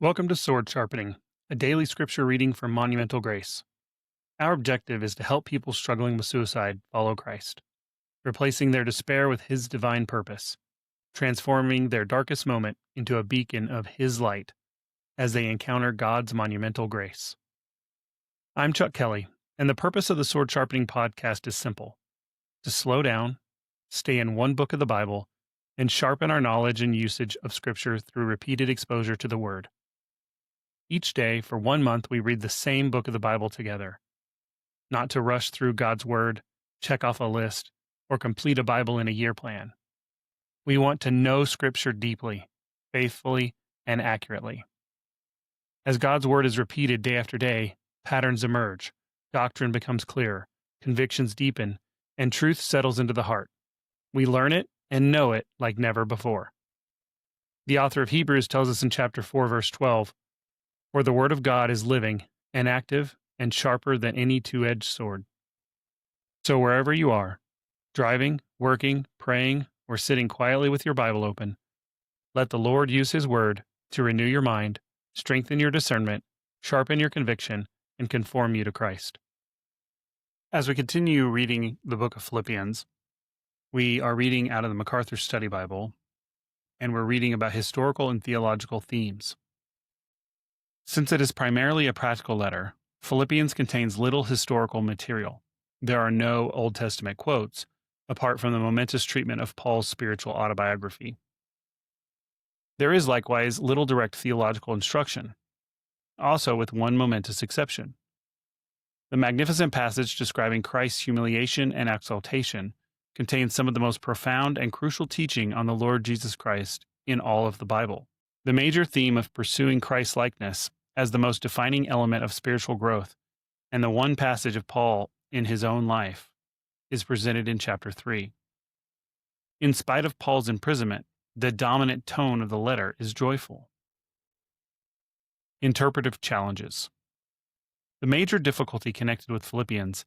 Welcome to Sword Sharpening, a daily scripture reading from Monumental Grace. Our objective is to help people struggling with suicide follow Christ, replacing their despair with His divine purpose, transforming their darkest moment into a beacon of His light as they encounter God's monumental grace. I'm Chuck Kelly, and the purpose of the Sword Sharpening podcast is simple: to slow down, stay in one book of the Bible, and sharpen our knowledge and usage of Scripture through repeated exposure to the Word. Each day, for 1 month, we read the same book of the Bible together. Not to rush through God's Word, check off a list, or complete a Bible in a year plan. We want to know Scripture deeply, faithfully, and accurately. As God's Word is repeated day after day, patterns emerge, doctrine becomes clearer, convictions deepen, and truth settles into the heart. We learn it and know it like never before. The author of Hebrews tells us in chapter 4, verse 12, "For the word of God is living and active and sharper than any two-edged sword." So wherever you are, driving, working, praying, or sitting quietly with your Bible open, let the Lord use His word to renew your mind, strengthen your discernment, sharpen your conviction, and conform you to Christ. As we continue reading the book of Philippians, we are reading out of the MacArthur Study Bible, and we're reading about historical and theological themes. Since it is primarily a practical letter, Philippians contains little historical material. There are no Old Testament quotes, apart from the momentous treatment of Paul's spiritual autobiography. There is likewise little direct theological instruction, also with one momentous exception. The magnificent passage describing Christ's humiliation and exaltation contains some of the most profound and crucial teaching on the Lord Jesus Christ in all of the Bible. The major theme of pursuing Christ-likeness as the most defining element of spiritual growth, and the one passage of Paul in his own life, is presented in chapter 3. In spite of Paul's imprisonment, the dominant tone of the letter is joyful. Interpretive challenges. The major difficulty connected with Philippians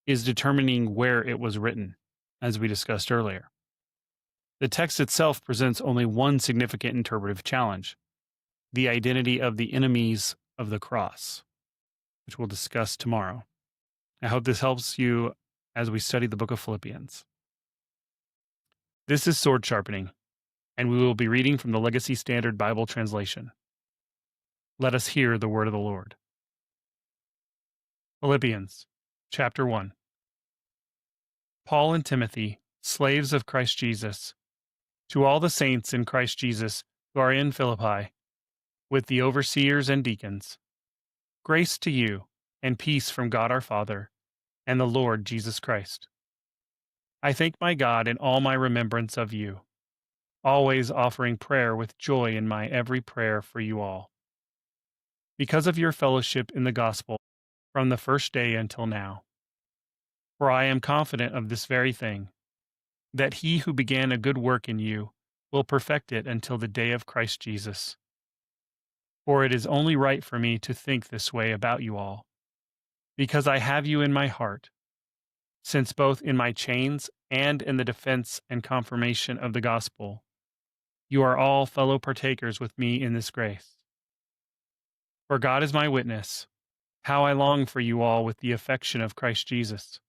is determining where it was written, as we discussed earlier. The text itself presents only one significant interpretive challenge: the identity of the enemies of the cross, which we'll discuss tomorrow. I hope this helps you as we study the book of Philippians. This is Sword Sharpening, and we will be reading from the Legacy Standard Bible translation. Let us hear the word of the Lord. Philippians, chapter 1. Paul and Timothy, slaves of Christ Jesus, to all the saints in Christ Jesus who are in Philippi, with the overseers and deacons, grace to you and peace from God our Father and the Lord Jesus Christ. I thank my God in all my remembrance of you, always offering prayer with joy in my every prayer for you all, because of your fellowship in the gospel from the first day until now. For I am confident of this very thing, that he who began a good work in you will perfect it until the day of Christ Jesus. For it is only right for me to think this way about you all, because I have you in my heart, since both in my chains and in the defense and confirmation of the gospel, you are all fellow partakers with me in this grace. For God is my witness, how I long for you all with the affection of Christ Jesus.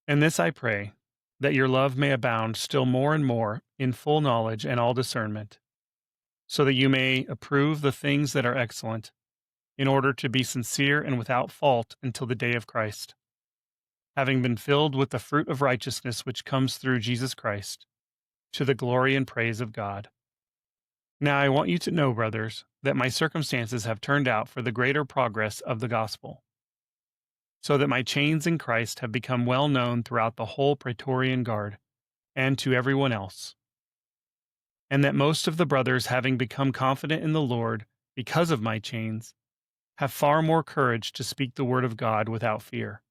And this I pray, that your love may abound still more and more in full knowledge and all discernment, so that you may approve the things that are excellent, in order to be sincere and without fault until the day of Christ, having been filled with the fruit of righteousness which comes through Jesus Christ, to the glory and praise of God. Now I want you to know, brothers, that my circumstances have turned out for the greater progress of the gospel, so that my chains in Christ have become well known throughout the whole Praetorian Guard, and to everyone else, and that most of the brothers, having become confident in the Lord because of my chains, have far more courage to speak the word of God without fear.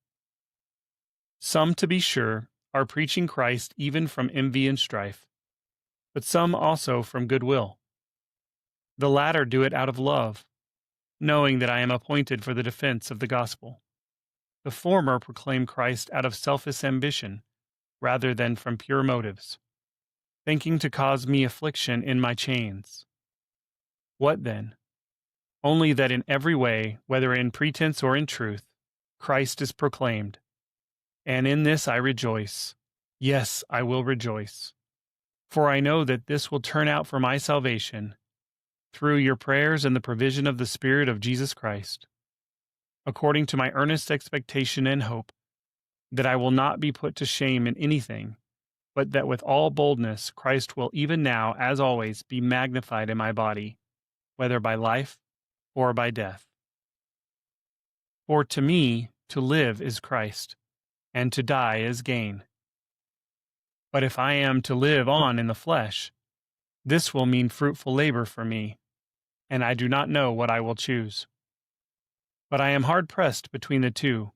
Some, to be sure, are preaching Christ even from envy and strife, but some also from goodwill. The latter do it out of love, knowing that I am appointed for the defense of the gospel. The former proclaim Christ out of selfish ambition, rather than from pure motives, thinking to cause me affliction in my chains. What then? only that in every way, whether in pretense or in truth, Christ is proclaimed. And in this I rejoice. Yes, I will rejoice. For I know that this will turn out for my salvation, through your prayers and the provision of the Spirit of Jesus Christ, according to my earnest expectation and hope, that I will not be put to shame in anything, but that with all boldness Christ will even now, as always, be magnified in my body, whether by life or by death. For to me, to live is Christ, and to die is gain. But if I am to live on in the flesh, this will mean fruitful labor for me, and I do not know what I will choose. But I am hard pressed between the two,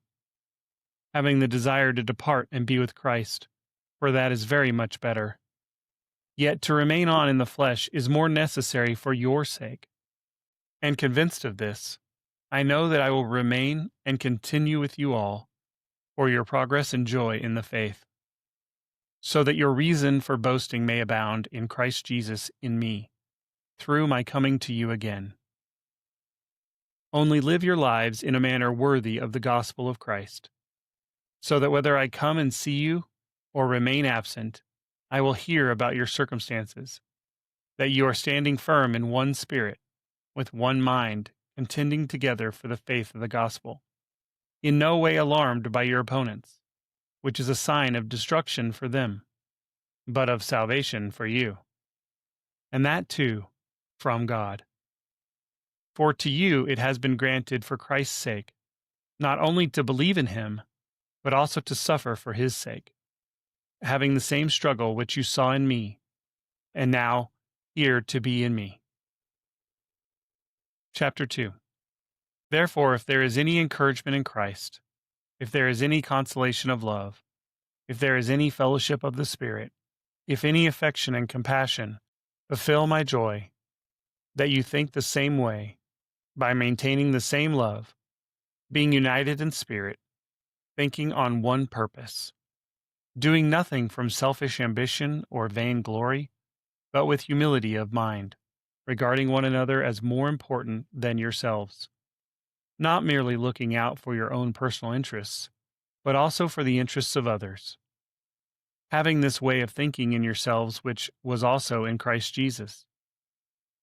having the desire to depart and be with Christ, for that is very much better. Yet to remain on in the flesh is more necessary for your sake. And convinced of this, I know that I will remain and continue with you all, for your progress and joy in the faith, so that your reason for boasting may abound in Christ Jesus in me, through my coming to you again. Only live your lives in a manner worthy of the gospel of Christ, so that whether I come and see you or remain absent, I will hear about your circumstances, that you are standing firm in one spirit, with one mind, contending together for the faith of the gospel, in no way alarmed by your opponents, which is a sign of destruction for them, but of salvation for you, and that too from God. For to you it has been granted for Christ's sake, not only to believe in him, but also to suffer for his sake, having the same struggle which you saw in me, and now here to be in me. Chapter 2. Therefore, if there is any encouragement in Christ, if there is any consolation of love, if there is any fellowship of the Spirit, if any affection and compassion, fulfill my joy, that you think the same way, by maintaining the same love, being united in spirit, thinking on one purpose, doing nothing from selfish ambition or vain glory, but with humility of mind, regarding one another as more important than yourselves, not merely looking out for your own personal interests, but also for the interests of others, having this way of thinking in yourselves which was also in Christ Jesus,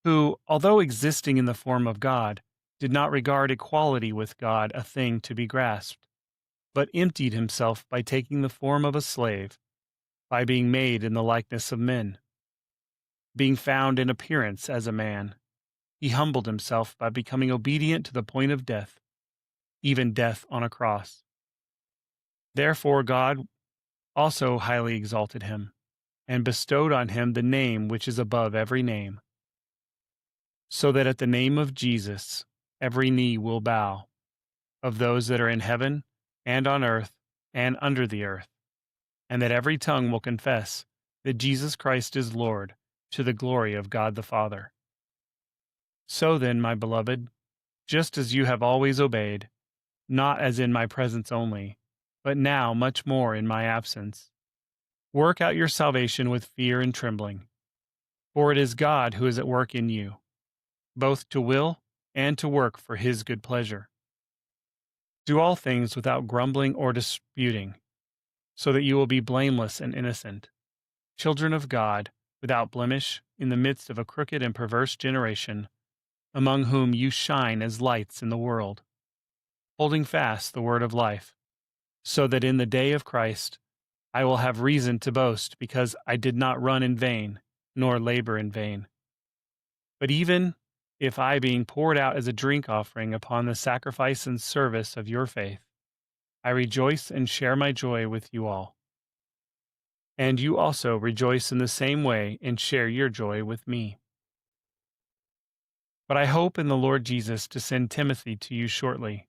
who, although existing in the form of God, did not regard equality with God a thing to be grasped, but emptied himself by taking the form of a slave, by being made in the likeness of men. Being found in appearance as a man, he humbled himself by becoming obedient to the point of death, even death on a cross. Therefore God also highly exalted him, and bestowed on him the name which is above every name, so that at the name of Jesus every knee will bow, of those that are in heaven and on earth and under the earth, and that every tongue will confess that Jesus Christ is Lord, to the glory of God the Father. So then, my beloved, just as you have always obeyed, not as in my presence only, but now much more in my absence, work out your salvation with fear and trembling, for it is God who is at work in you, both to will and to work for his good pleasure. Do all things without grumbling or disputing, so that you will be blameless and innocent, children of God, without blemish, in the midst of a crooked and perverse generation, among whom you shine as lights in the world, holding fast the word of life, so that in the day of Christ I will have reason to boast, because I did not run in vain, nor labor in vain. But even if I, being poured out as a drink offering upon the sacrifice and service of your faith, I rejoice and share my joy with you all. And you also rejoice in the same way and share your joy with me. But I hope in the Lord Jesus to send Timothy to you shortly,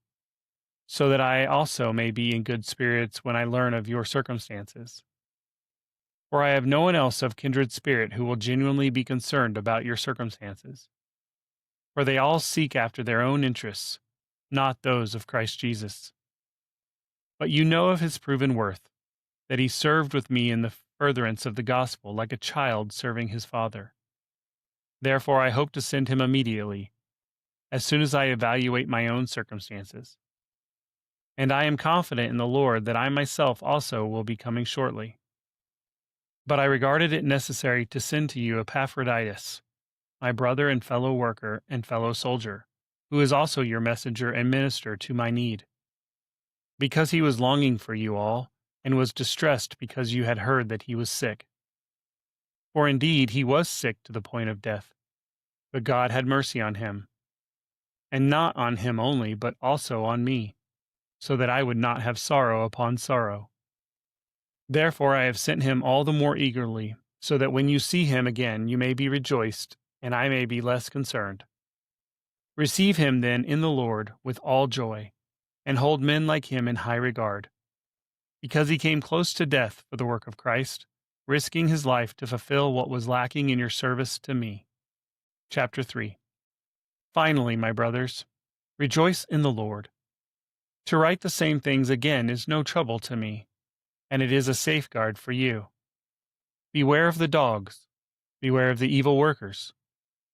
so that I also may be in good spirits when I learn of your circumstances. For I have no one else of kindred spirit who will genuinely be concerned about your circumstances. For they all seek after their own interests, not those of Christ Jesus. But you know of his proven worth, that he served with me in the furtherance of the gospel like a child serving his father. Therefore I hope to send him immediately, as soon as I evaluate my own circumstances. And I am confident in the Lord that I myself also will be coming shortly. But I regarded it necessary to send to you Epaphroditus, my brother and fellow worker and fellow soldier, who is also your messenger and minister to my need, because he was longing for you all, and was distressed because you had heard that he was sick. For indeed he was sick to the point of death, but God had mercy on him, and not on him only, but also on me, so that I would not have sorrow upon sorrow. Therefore I have sent him all the more eagerly, so that when you see him again you may be rejoiced, and I may be less concerned. Receive him then in the Lord with all joy, and hold men like him in high regard, because he came close to death for the work of Christ, risking his life to fulfill what was lacking in your service to me. Chapter 3. Finally, my brothers, rejoice in the Lord. To write the same things again is no trouble to me, and it is a safeguard for you. Beware of the dogs, beware of the evil workers,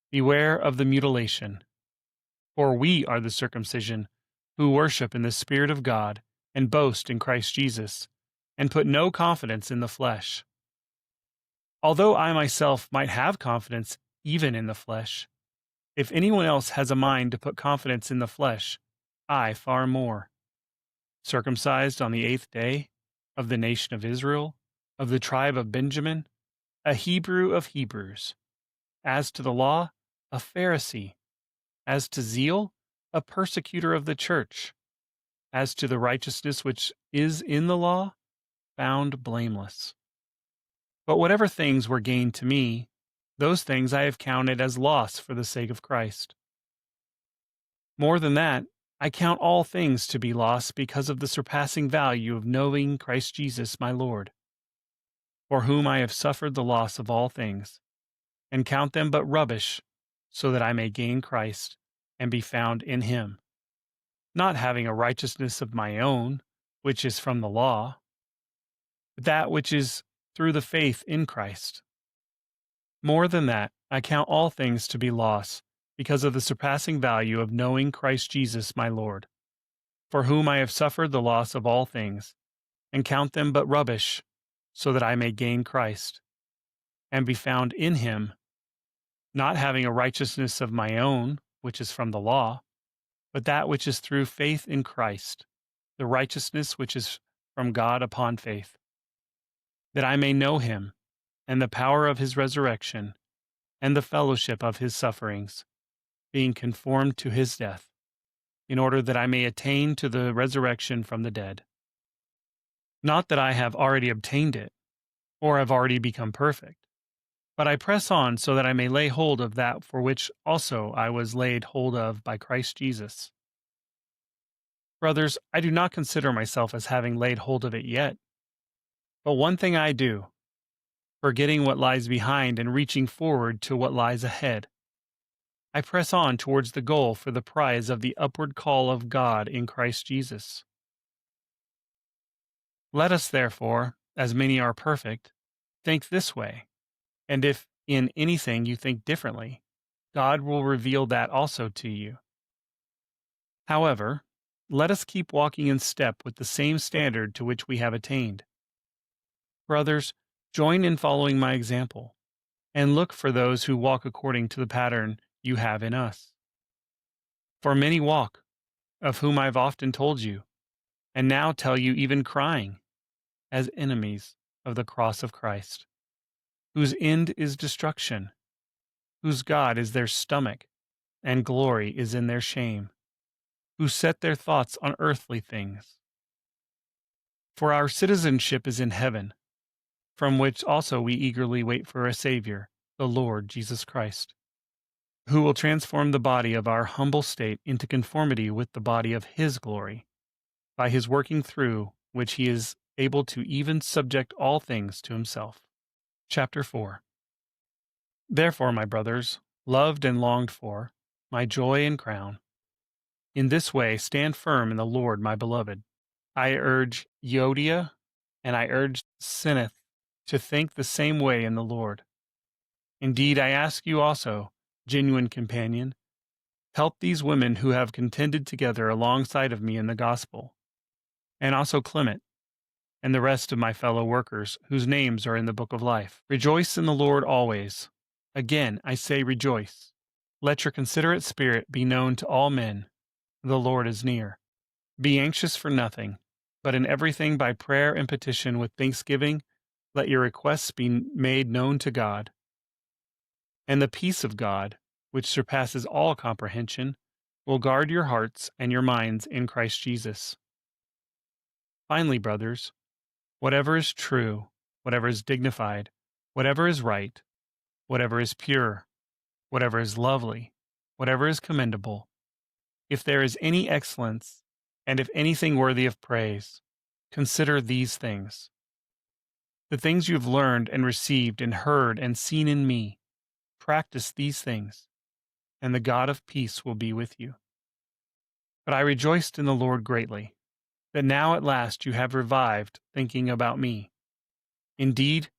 beware of the mutilation. For we are the circumcision, who worship in the Spirit of God, and boast in Christ Jesus, and put no confidence in the flesh. Although I myself might have confidence even in the flesh, if anyone else has a mind to put confidence in the flesh, I far more. Circumcised on the 8th day, of the nation of Israel, of the tribe of Benjamin, a Hebrew of Hebrews. As to the law, a Pharisee. As to zeal, a persecutor of the church. As to the righteousness which is in the law, found blameless. But whatever things were gained to me, those things I have counted as loss for the sake of Christ. More than that, I count all things to be loss because of the surpassing value of knowing Christ Jesus my Lord, for whom I have suffered the loss of all things, and count them but rubbish, so that I may gain Christ, and be found in him, not having a righteousness of my own, which is from the law, but that which is through the faith in Christ. More than that, I count all things to be loss, because of the surpassing value of knowing Christ Jesus my Lord, for whom I have suffered the loss of all things, and count them but rubbish, so that I may gain Christ, and be found in him, not having a righteousness of my own, which is from the law, but that which is through faith in Christ, the righteousness which is from God upon faith, that I may know him, and the power of his resurrection, and the fellowship of his sufferings, being conformed to his death, in order that I may attain to the resurrection from the dead. Not that I have already obtained it, or have already become perfect, but I press on so that I may lay hold of that for which also I was laid hold of by Christ Jesus. Brothers, I do not consider myself as having laid hold of it yet, but one thing I do, forgetting what lies behind and reaching forward to what lies ahead. I press on towards the goal for the prize of the upward call of God in Christ Jesus. Let us therefore, as many are perfect, think this way, and if in anything you think differently, God will reveal that also to you. However, let us keep walking in step with the same standard to which we have attained. Brothers, join in following my example, and look for those who walk according to the pattern you have in us. For many walk, of whom I have often told you, and now tell you even crying, as enemies of the cross of Christ, whose end is destruction, whose God is their stomach, and glory is in their shame, who set their thoughts on earthly things. For our citizenship is in heaven, from which also we eagerly wait for a Savior, the Lord Jesus Christ, who will transform the body of our humble state into conformity with the body of his glory, by his working through which he is able to even subject all things to himself. Chapter 4. Therefore, my brothers, loved and longed for, my joy and crown, in this way stand firm in the Lord, my beloved. I urge Euodia and I urge Syneth to think the same way in the Lord. Indeed, I ask you also, genuine companion, Help these women who have contended together alongside of me in the gospel, and also Clement and the rest of my fellow workers whose names are in the book of life. Rejoice in the Lord always. Again, I say rejoice. Let your considerate spirit be known to all men. The Lord is near. Be anxious for nothing, but in everything by prayer and petition with thanksgiving, let your requests be made known to God. And the peace of God, which surpasses all comprehension, will guard your hearts and your minds in Christ Jesus. Finally, brothers, whatever is true, whatever is dignified, whatever is right, whatever is pure, whatever is lovely, whatever is commendable, if there is any excellence, and if anything worthy of praise, consider these things. The things you have learned and received and heard and seen in me, practice these things, and the God of peace will be with you. But I rejoiced in the Lord greatly, that now at last you have revived thinking about me. Indeed,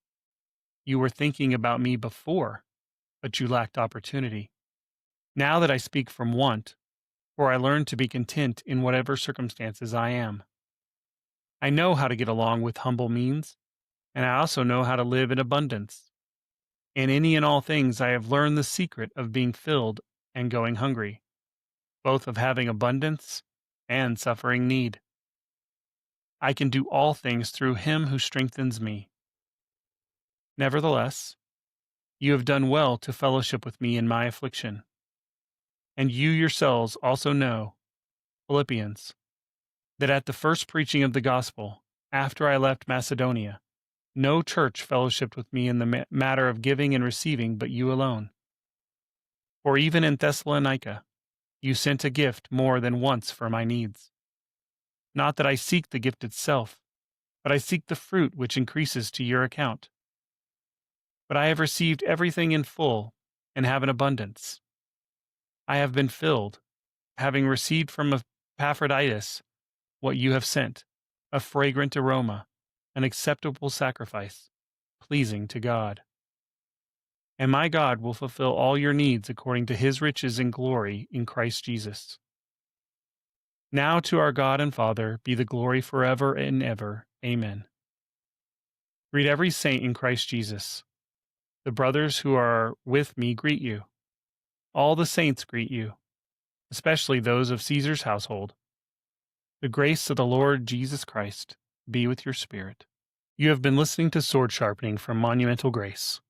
you were thinking about me before, but you lacked opportunity. Now that I speak from want, for I learned to be content in whatever circumstances I am. I know how to get along with humble means, and I also know how to live in abundance. In any and all things I have learned the secret of being filled and going hungry, both of having abundance and suffering need. I can do all things through him who strengthens me. Nevertheless, you have done well to fellowship with me in my affliction. And you yourselves also know, Philippians, that at the first preaching of the gospel, after I left Macedonia, no church fellowshipped with me in the matter of giving and receiving but you alone. For even in Thessalonica, you sent a gift more than once for my needs. Not that I seek the gift itself, but I seek the fruit which increases to your account. But I have received everything in full and have an abundance. I have been filled, having received from Epaphroditus what you have sent, a fragrant aroma, an acceptable sacrifice, pleasing to God. And my God will fulfill all your needs according to his riches in glory in Christ Jesus. Now to our God and Father be the glory forever and ever. Amen. Greet every saint in Christ Jesus. The brothers who are with me greet you. All the saints greet you, especially those of Caesar's household. The grace of the Lord Jesus Christ be with your spirit. You have been listening to Sword Sharpening from Monumental Grace.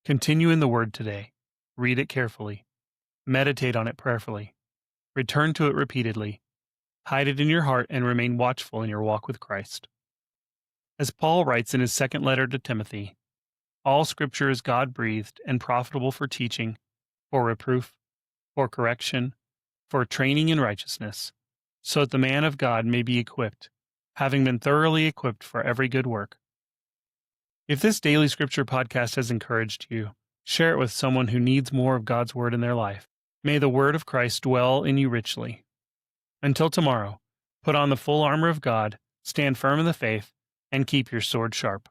Continue in the Word today. Read it carefully. Meditate on it prayerfully. Return to it repeatedly. Hide it in your heart and remain watchful in your walk with Christ. As Paul writes in his second letter to Timothy, all Scripture is God-breathed and profitable for teaching, for reproof, for correction, for training in righteousness, so that the man of God may be equipped, having been thoroughly equipped for every good work. If this daily Scripture podcast has encouraged you, share it with someone who needs more of God's Word in their life. May the Word of Christ dwell in you richly. Until tomorrow, put on the full armor of God, stand firm in the faith, and keep your sword sharp.